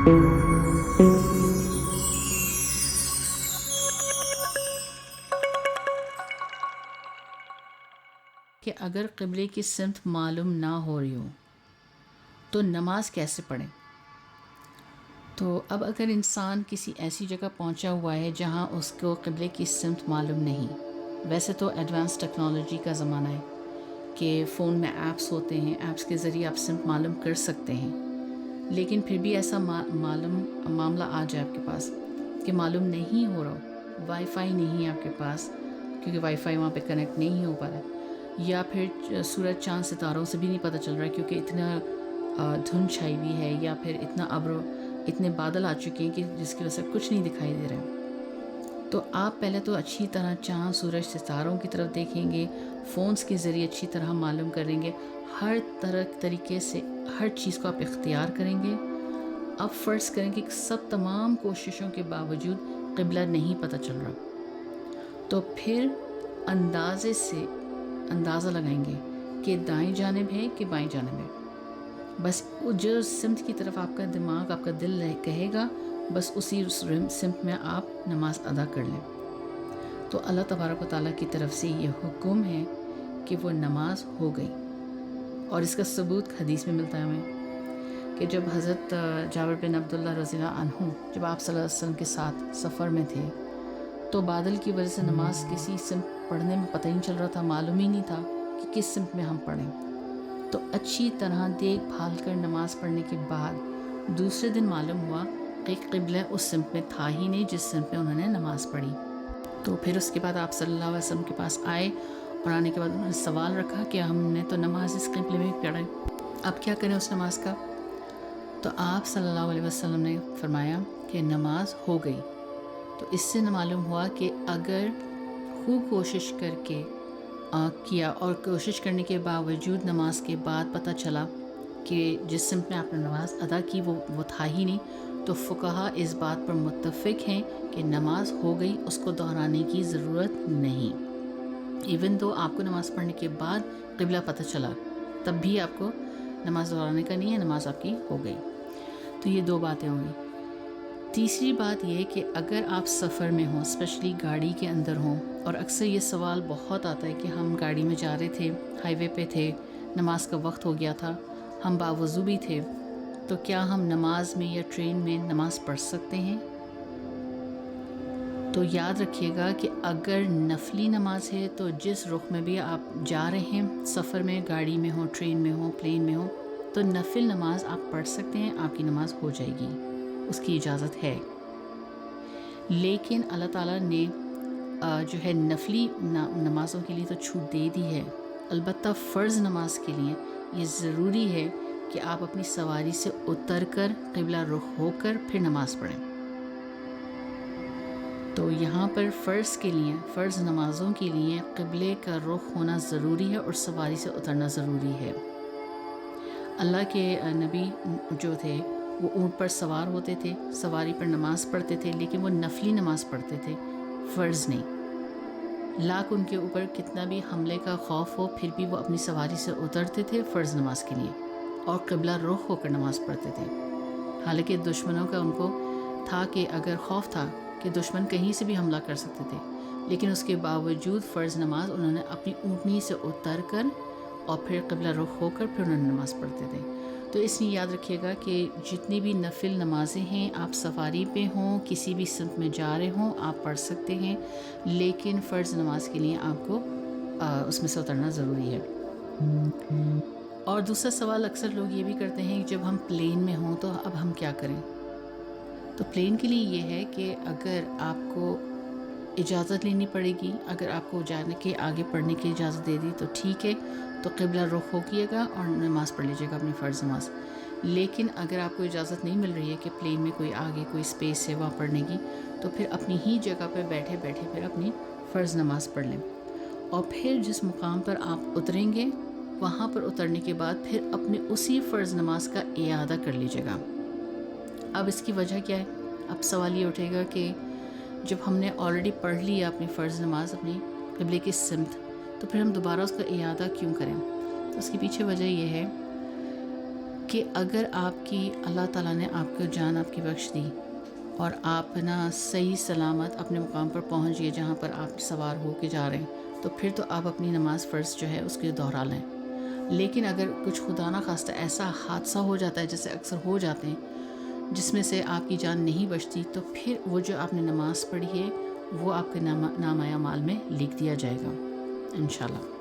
کہ اگر قبلے کی سمت معلوم نہ ہو رہی ہو تو نماز کیسے پڑھیں؟ تو اب اگر انسان کسی ایسی جگہ پہنچا ہوا ہے جہاں اس کو قبلے کی سمت معلوم نہیں، ویسے تو ایڈوانس ٹیکنالوجی کا زمانہ ہے کہ فون میں ایپس ہوتے ہیں، ایپس کے ذریعے آپ سمت معلوم کر سکتے ہیں، لیکن پھر بھی ایسا معاملہ آ جائے آپ کے پاس کہ معلوم نہیں ہو رہا، وائی فائی نہیں ہے آپ کے پاس کیونکہ وائی فائی وہاں پہ کنیکٹ نہیں ہو پا رہا ہے، یا پھر سورج چاند ستاروں سے بھی نہیں پتہ چل رہا ہے کیونکہ اتنا دھند چھائی ہوئی ہے، یا پھر اتنا ابر، اتنے بادل آ چکے ہیں کہ جس کی وجہ سے کچھ نہیں دکھائی دے رہا ہے۔ تو آپ پہلے تو اچھی طرح چاند سورج ستاروں کی طرف دیکھیں گے، فونز کے ذریعے اچھی طرح معلوم کریں گے، ہر طریقے سے ہر چیز کو آپ اختیار کریں گے۔ اب فرض کریں کہ سب تمام کوششوں کے باوجود قبلہ نہیں پتہ چل رہا، تو پھر اندازے سے اندازہ لگائیں گے کہ دائیں جانب ہے کہ بائیں جانب ہے، بس جو سمت کی طرف آپ کا دماغ، آپ کا دل کہے گا، بس اسی سمت میں آپ نماز ادا کر لیں۔ تو اللہ تبارک و تعالیٰ کی طرف سے یہ حکم ہے کہ وہ نماز ہو گئی، اور اس کا ثبوت حدیث میں ملتا ہے ہمیں کہ جب حضرت جابر بن عبداللہ رضی اللہ عنہ جب آپ صلی اللہ علیہ وسلم کے ساتھ سفر میں تھے تو بادل کی وجہ سے نماز کسی سمت پڑھنے میں پتہ ہی نہیں چل رہا تھا، معلوم ہی نہیں تھا کہ کس سمت میں ہم پڑھیں، تو اچھی طرح دیکھ بھال کر نماز پڑھنے کے بعد دوسرے دن معلوم ہوا کہ قبلہ اس سمت میں تھا ہی نہیں جس سمت میں انہوں نے نماز پڑھی۔ تو پھر اس کے بعد آپ صلی اللہ علیہ وسلم کے پاس آئے، اور آنے کے بعد انہوں نے سوال رکھا کہ ہم نے تو نماز اس قبلے میں پڑھی، اب کیا کریں اس نماز کا؟ تو آپ صلی اللہ علیہ وسلم نے فرمایا کہ نماز ہو گئی۔ تو اس سے معلوم ہوا کہ اگر خوب کوشش کر کے کیا اور کوشش کرنے کے باوجود نماز کے بعد پتہ چلا کہ جس سمت میں آپ نے نماز ادا کی وہ تھا ہی نہیں، تو فقہا اس بات پر متفق ہیں کہ نماز ہو گئی، اس کو دہرانے کی ضرورت نہیں۔ ایون دو آپ کو نماز پڑھنے کے بعد قبلہ پتہ چلا، تب بھی آپ کو نماز دہرانے کا نہیں ہے، نماز آپ کی ہو گئی۔ تو یہ دو باتیں ہوں گی۔ تیسری بات یہ کہ اگر آپ سفر میں ہوں، اسپیشلی گاڑی کے اندر ہوں، اور اکثر یہ سوال بہت آتا ہے کہ ہم گاڑی میں جا رہے تھے، ہائی وے پہ تھے، نماز کا وقت ہو گیا تھا، ہم باوضو بھی تھے، تو کیا ہم نماز میں یا ٹرین میں نماز پڑھ سکتے ہیں؟ تو یاد رکھیے گا کہ اگر نفلی نماز ہے تو جس رخ میں بھی آپ جا رہے ہیں، سفر میں، گاڑی میں ہوں، ٹرین میں ہوں، پلین میں ہوں، تو نفل نماز آپ پڑھ سکتے ہیں، آپ کی نماز ہو جائے گی، اس کی اجازت ہے۔ لیکن اللہ تعالیٰ نے جو ہے نفلی نمازوں کے لیے تو چھوٹ دے دی ہے، البتہ فرض نماز کے لیے یہ ضروری ہے کہ آپ اپنی سواری سے اتر کر قبلہ رخ ہو کر پھر نماز پڑھیں۔ تو یہاں پر فرض کے لیے، فرض نمازوں کے لیے قبلے کا رخ ہونا ضروری ہے اور سواری سے اترنا ضروری ہے۔ اللہ کے نبی جو تھے وہ اونٹ پر سوار ہوتے تھے، سواری پر نماز پڑھتے تھے، لیکن وہ نفلی نماز پڑھتے تھے، فرض نہیں۔ لاکھ ان کے اوپر کتنا بھی حملے کا خوف ہو، پھر بھی وہ اپنی سواری سے اترتے تھے فرض نماز کے لیے، اور قبلہ رخ ہو کر نماز پڑھتے تھے۔ حالانکہ دشمنوں کا ان کو تھا کہ اگر خوف تھا کہ دشمن کہیں سے بھی حملہ کر سکتے تھے، لیکن اس کے باوجود فرض نماز انہوں نے اپنی اونٹنی سے اتر کر اور پھر قبلہ رخ ہو کر پھر انہوں نے نماز پڑھتے تھے۔ تو اس لیے یاد رکھیے گا کہ جتنی بھی نفل نمازیں ہیں، آپ سفاری پہ ہوں، کسی بھی سمت میں جا رہے ہوں، آپ پڑھ سکتے ہیں، لیکن فرض نماز کے لیے آپ کو اس میں سے اترنا ضروری ہے۔ اور دوسرا سوال اکثر لوگ یہ بھی کرتے ہیں کہ جب ہم پلین میں ہوں تو اب ہم کیا کریں؟ تو پلین کے لیے یہ ہے کہ اگر آپ کو اجازت لینی پڑے گی، اگر آپ کو جانے کے آگے پڑھنے کی اجازت دے دی تو ٹھیک ہے، تو قبلہ رخ ہو کیے گا اور نماز پڑھ لیجیے گا اپنی فرض نماز۔ لیکن اگر آپ کو اجازت نہیں مل رہی ہے کہ پلین میں کوئی آگے کوئی اسپیس ہے وہاں پڑھنے کی، تو پھر اپنی ہی جگہ پہ بیٹھے بیٹھے پھر اپنی فرض نماز پڑھ لیں، اور پھر جس مقام پر آپ اتریں گے وہاں پر اترنے کے بعد پھر اپنے اسی فرض نماز کا اعادہ کر لیجیے گا۔ اب اس کی وجہ کیا ہے؟ اب سوال یہ اٹھے گا کہ جب ہم نے آلریڈی پڑھ لیا اپنی فرض نماز اپنی قبلے کی سمت، تو پھر ہم دوبارہ اس کا اعادہ کیوں کریں؟ اس کے پیچھے وجہ یہ ہے کہ اگر آپ کی اللہ تعالیٰ نے آپ کو جان آپ کی بخش دی اور آپ نا صحیح سلامت اپنے مقام پر پہنچ گئے جہاں پر آپ سوار ہو کے جا رہے ہیں، تو پھر تو آپ اپنی نماز فرض جو ہے اس کے دہرا لیں۔ لیکن اگر کچھ خدا نہ خواستہ ایسا حادثہ ہو جاتا ہے جیسے اکثر ہو جاتے ہیں جس میں سے آپ کی جان نہیں بچتی، تو پھر وہ جو آپ نے نماز پڑھی ہے وہ آپ کے نامہ اعمال میں لکھ دیا جائے گا انشاءاللہ۔